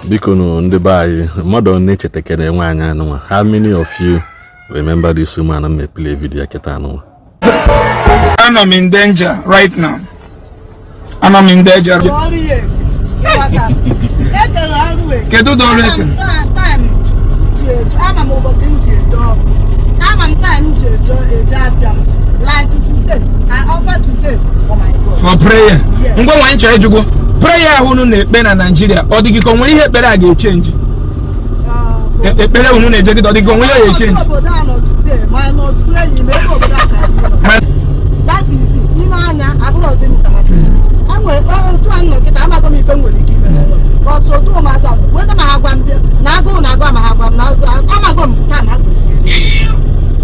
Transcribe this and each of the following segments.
Bikono Ndebai, mother nature take no. How many of you remember this woman and may play video ketano? And I'm in danger right now. And I'm in danger. For prayer. Prayer who no na Nigeria or the conway here better change. That is it.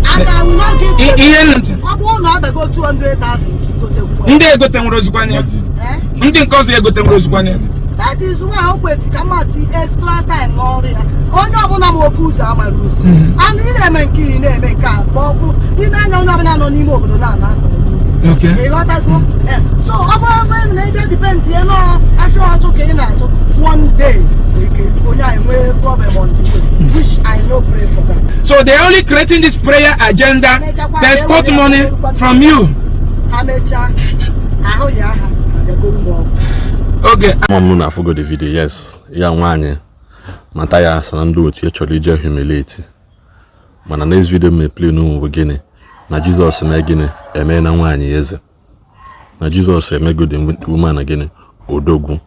And I will not give you. I won't not go 200,000. That is why I always come out extra time. Only one more food are my rules. And in a man key in a man car. You know, okay. So, when they depend, you know, after I took one day, problem on which I know pray for that. So they're only creating this prayer agenda. They start money from you. Okay. I forgot the video. Yes, young man, Mathias and do it. You actually just humiliate. When the next video may play no beginning. Na Jesus megine eme na nwanyi eze. Na Jesus emegode woman again odogu.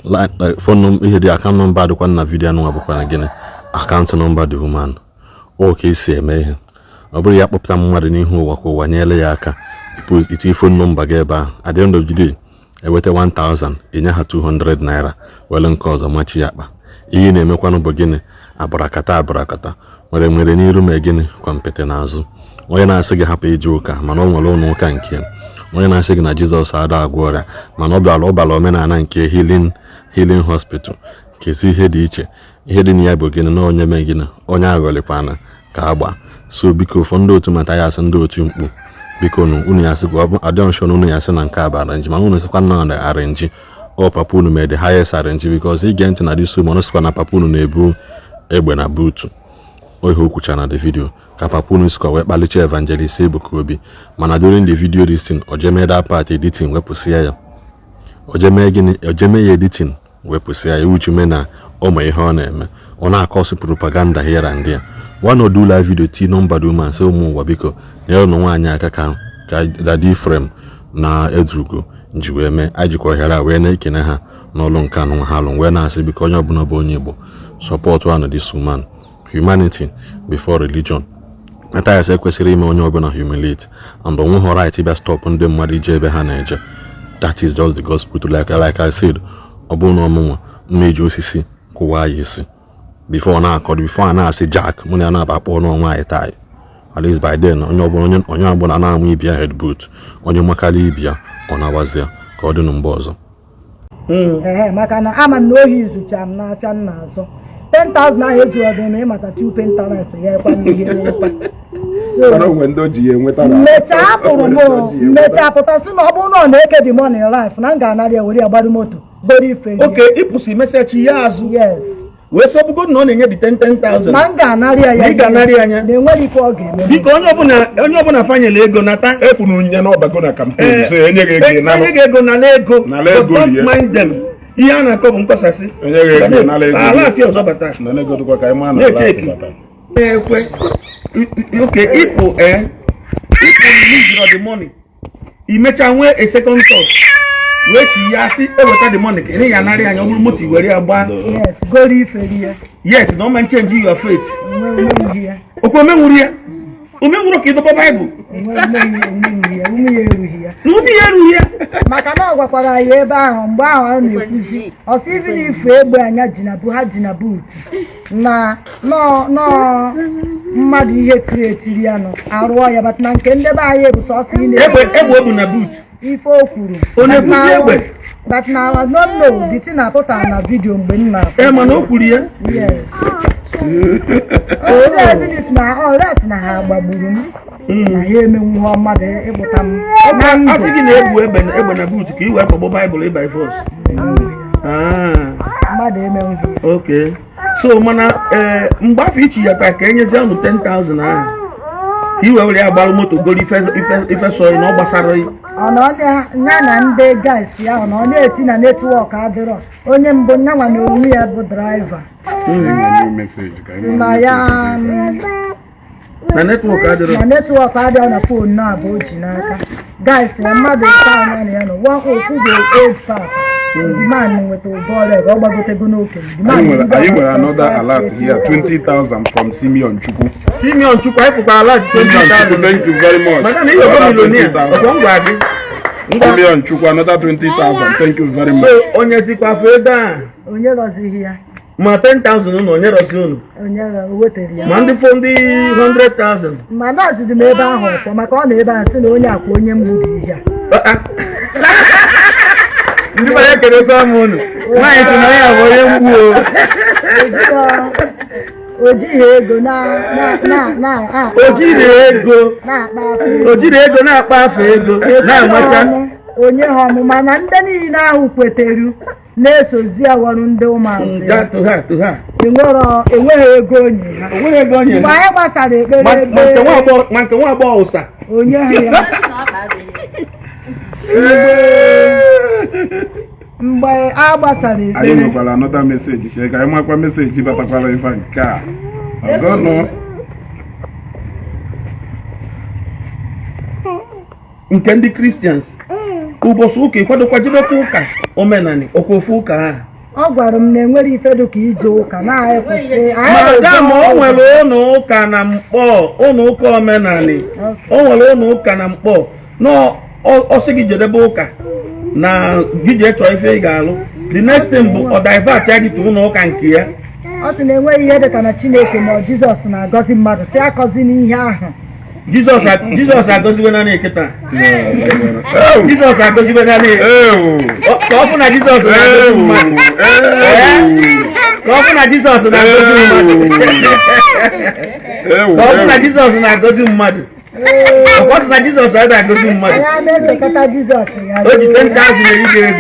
Like phone number here the account number the na video no abukwa again. Account number the woman. Okay say eme. Obere ya kpopta mmadu n'ihu ụwa ko wanyele ya aka. Iti phone number ga ebe at the end of the day ewete 1000 enya ha 200 naira wele nke ọzọ machi ya akpa. Ihe na-emekwa no bogene abarakata. Nwere n'iru megine kwa mpete n'azụ. Onye na-asị gị hapụ ije ụka mana ọ nwere ụlọ ụka nke onye na-asị gị na Jizọs ada agwọ ọrịa mana ọ bịara omenala nke healing hospital kezi ihe dị iche ihe dị n'iya bụ gịnị na onye mee gịnị onye aghọlikwana ka agba so biko ụfọdụ otu Mathias ndị otu mkpu biko unu ya sị adịọnshọn unu ya sị na nke abara nji mana unu sịkwa na arrange ọ papa unu mee the highest arrange because ige ntị na disu mana sịkwa na papa unu na-ebu egbe na buutu ohe okwucha na the video ka papa unu sikwa wee kpalicha evangelist Ebuka Obi mana during the video listing ojeme that part editing wepụsịa ya ojeme ya editing wepụsịa ya uchume na ọma ihe ọ na-eme ọ na-akọsụ propaganda here and there one do live video ti number do man say ụmụ ụwa biko nyere ụnụ nwaanyị aka ka dadi frame na Edrugo nji wee mee ajikwa ohere wee na-ekene ha n'ọlụ nke anụ ha alụ wee na-asị biko onye ọbụla bụ onye Igbo support one of this woman. Humanity before religion. Mathias ekwesịrị ime onye ọbụla humiliate and onwe ho right ịbịa stop ndị mmadụ ije ebe ha na-eje. That is just the gospel to like I said. Ọ bụ na ọmụnwa mmeji osisi kwụwa ya isi before a na-asị Jack mụ na na-abakpọ n'ọnwa anyị taa. At least by then onye ọbụla na-amụ ibia head boot onye makala ibia ọ na-awazia ka ọ dị na mgbe ọzọ. Maka na ama na ohi izucha m n'afịa nna azọ 10,000 I hate you again, I must have 2 pentalons here. So, when do you enweta naked the money in life. Nanga na dia wori abadu moto. Very fair. Okay, ipusi message yazu. Yes. We so good no nye the 10,000. Nanga na dia ya. Nanga na dia nya. They wori for game. Biko onye obuna fanyele ego nata epunu nya na obago na campaign. So enye ego na ego. Don't mind them. Iya na ko mko sasi. Ala ti ozo bata. Na nego to ka ima na bata. Okay, people need the money. He make a second thought. Which he has the money. He anari anya buru moti were agba. Yes, go refer. Yet no man change your faith. Okome nwuria. Umenguro kido Bible. Nubi yeru ya. Maka na ogwakwara ya ebe ahụ mgbe ahụ a na-ekwuzi. Osi even if egbe anya jinabu ha jinabu na no mmadụ ihe create ya no arụọ ya but na nke ndebe anyị bụ sọsị ine. Egbe bụ na boot. Ife o kwuru. Onye kwuru egbe. But now I don't know the thing I put on a video mgbe nna. Man o kwuru ya. Yes. Even if na all that na ha gbagburu m. Na ihe emenwu mmadụ ịgbụta m. Na asị gị na egbe na boot ka iwe akpọgbọ Bible by force. mmadụ emenwu. Okay. So mana mgbe afọ ichi ya ka enyezi ọnụ 10,000 ahụ. Ka iwe were agbalụ moto goro ife sọrọ na ọ gbasara ya. Ya na ndị guys ya ọ nọ na-eti na netwọk adịrọ. Onye mbụ nyanwa na onwe ya bụ draiva. Na ya na netwọk adịrọ. Na netwọk adịrọ na fon na abụ o ji n'aka. Guys ya mmadụ taa anya na ya nọ. One ofu bụ 8 pack. The man with the ball leg, all about the gun. I will another alert here, 20,000 from Simeon Chukwu. Simeon Chukwu, I forgot alert 20,000. Thank you very much. Simeon Chukwu, another 20,000. Thank you very much. So, Onyezikwa Feda. Onyerozi here. Ma 10,000 unu, onyerozi unu. Onyero wetere ya. Ma ndị fọ ndị 100,000. Ma nazi dị m ebe ahụ ọkwa maka ọ na ebe a sị na onye akwa onye mgburu ihe. Ndị banye kere kwa m unu. Nwaanyị sị na ya bụ onye mgbu o. O jighị ego o jiri ego na-akpa afọ ego na-amacha onye ha ọmụma na ndị niile ahụ kweteru na-esozi ọrụ ndị ụmụazị tụha enweghị ego onye ha mgbe anyị gbasara ekpere ma nke nwa agbọghọ ụsa onye ha ya mgbe a gbasara ekpere anyị nwekwara another message ka anyị makwa message batakwara ife nke a ọgọnọ nke ndị Christians ụbọchị ụka ịkwadokwa jidekwa ụka omenani okwofu ụka ha ọ gwara m na enwere ife dịka ije ụka na-ekwụsị madam o nwere ụlọ ụka na mkpọ ụlọ ụka omenani o nwere ụlọ ụka na mkpọ ọsị gị jedebe ụka na gị jee chọọ ife ị ga-alụ the next thing bụ ọ divert ya gị tụ ụlọ ụka nke ya ọ sị na enweghị ihe dịka na Chineke ma Jizọs na-agọzi mmadụ si akọzi n'ihe ahụ Jizọs agọziwe naanị eketa Jizọs agọziwe naanị ka ọ bụ na Jizọs na-agọzi mmadụ ka ọ bụ na Jizọs na-agọzi mmadụ ka ọ bụ na Jizọs na-agọzi mmadụ ọ sị na Jizọs adịghị agọzi mmadụ o ji 10,000 eri ego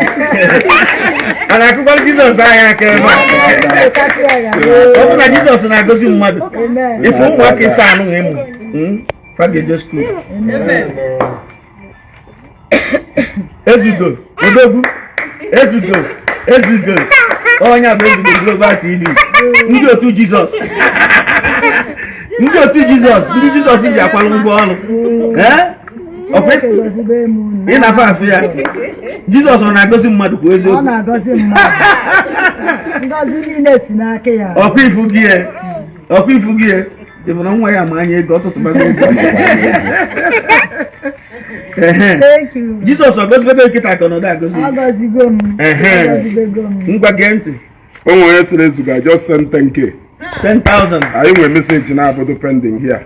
a na-akụkọ Jizọs ahịa aka ebe ọ bụ na Jizọs na-agọzi mmadụ ife ụmụaka ịsa anụ na-emu Fageje school. Ezugo, Odogwu, Ezugo. Onye abụ Ezugo Global TV. Ndị otu Jizọs. Ndị Jizọs ji akwalụ ngwa ọrụ. Ị na-afọ afọ ya. Jizọs ọ na-agọzi mmadụ kwa eziokwu. Ọ na-agọzi mmadụ. Ngọzi niile si n'aka ya. Ọkwa ifu gị ya. Ịfụ na nwa ya ma anya ego ọtụtụ bago ego. Jizọs ọgọzibego nkịta ka ọ nọdụ agọzi. Agọzigo m. Ngwa gee ntị. O nwere sịrị ezuga just send 10k. 10,000. Anyị nwere message na-abụdo pending here.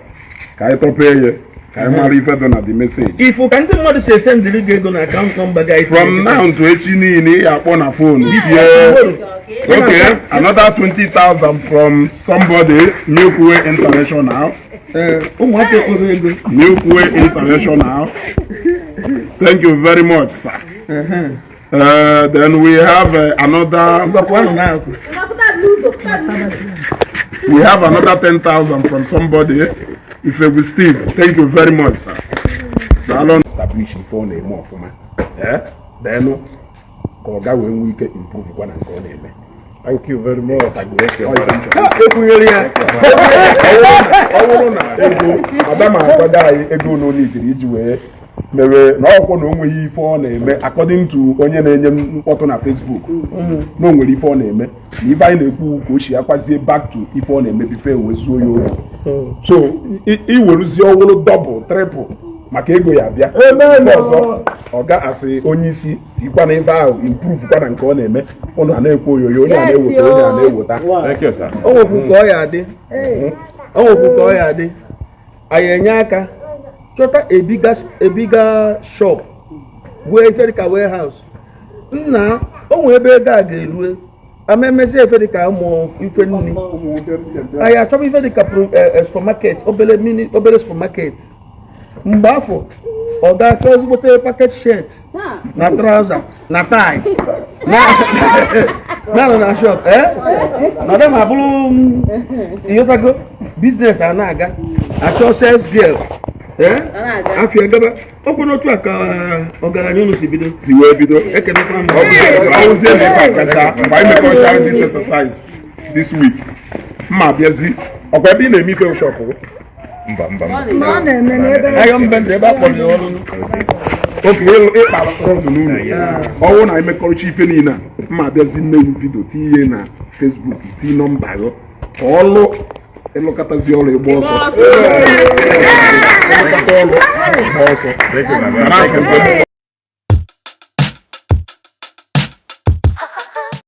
Ka anyị tọpee ya. Ka anyị mara ife dị na the message. Ifu ka ndị mmadụ si esendịrị gị ego na account number gị. From now to echi niile ị akpọ na phone. Okay, another 20,000 from somebody, Milkway International. Milkway International. Thank you very much, sir. Then we have another. We have another 10,000 from somebody. If it was Steve, thank you very much, sir. The Alon established for name more for me. Then, Koga when we can improve one and go name. Thank you very much. Madam, ego no need iji wee mere na ọkwọ na onweghị ife ọ na-eme according to onye na-enye mkpọtụ na Facebook na onwere ife ọ na-eme na ife anyị na-ekwu ka o si akwazie back to ife ọ na-eme bife enwezuo ya obi so iweruzie ọwụrụ double triple maka ego ya bịa ọzọ ọ ga-asị onye isi tikwa na ife ahụ improve kwa na nke ọ na-eme ụnụ a na-ekwu oyoyo onye a na-eweta onye a na-eweta o nwekwu ka ọ ya adị anyị enye aka chọta a bigger shop wee ife dịka warehouse nna o nwee ebe ego a ga-erue amemezi ife dịka ụmụ ife nri anyị achọba ife dịka supermarket obere supermarket mgbe afọ ọ ga-achọ ezigbote packet shirt na trouser na tie na na shop na dem abụrụ iyotago business a na-aga achọ sales girl afia gaba okwu n'otu a ka ọgaranya unu si wee bido ekemekwa m ọwụzie na ife akacha mgbe anyị mekọchara this exercise this week mma bịazi ọkwa ebe ị na-eme ife shop mba ayọ mbe ndị ebe a kpọrọ ya ọrụ oge ịkpa ọdụ n'ụlọ ọwụ na anyị mekọrọcha ife niile a mma bịazi nne m vidio tinye ihe na Facebook tinye nọmba ya ka ọlụ ịlụkọtazi ọrụ ịgba ọsọ